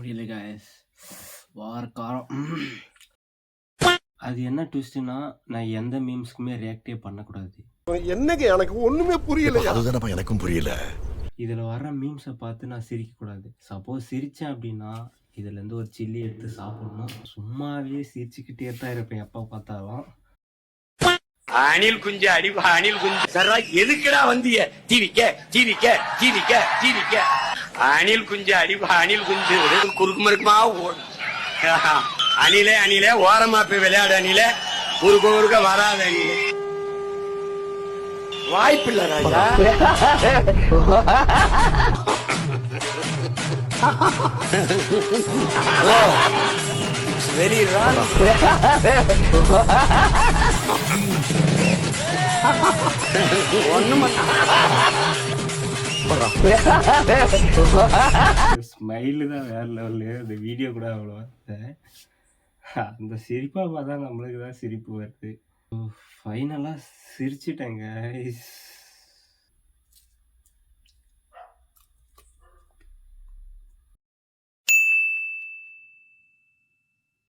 முடியல guys. வார காரம். அது என்ன ட்விஸ்ட்னா நான் எந்த மீம்ஸ்க்குமே ரியாக்டே பண்ணக்கூடாது. என்னங்க எனக்கு ஒண்ணுமே புரியல. அதுதானப்பா எனக்கும் புரியல. இதில் வர மீம்ஸை பார்த்து நான் சிரிக்கக்கூடாது. சப்போஸ் சிரித்தேன் அப்படின்னா இதுலேருந்து ஒரு சில்லி எடுத்து சாப்பிடணும். சும்மாவே சிரிச்சுக்கிட்டே தான் இருப்பேன் எப்போ பார்த்தாலும். அணில் குஞ்சு அணில் குஞ்சு சரா எதுக்குடா வந்திய டிவிக்க டிவிக்க டிவிக்க டிவிக்க அணில் குஞ்சு அணில் குஞ்சு குறுக்கு மறுக்குமா அணிலே அணிலே ஓரமா போய் விளையாடு அணிலே குறுக்க வராத அணிலே வாய்ப்பில்லை ராஜா. Very wrong. ஸ்மைலு தான் வேற லெவலு. அந்த வீடியோ கூட அவ்வளோ அந்த சிரிப்பாக பார்த்தா நம்மளுக்கு தான் சிரிப்பு வருது. ஃபைனலாக சிரிச்சிட்டேங்க.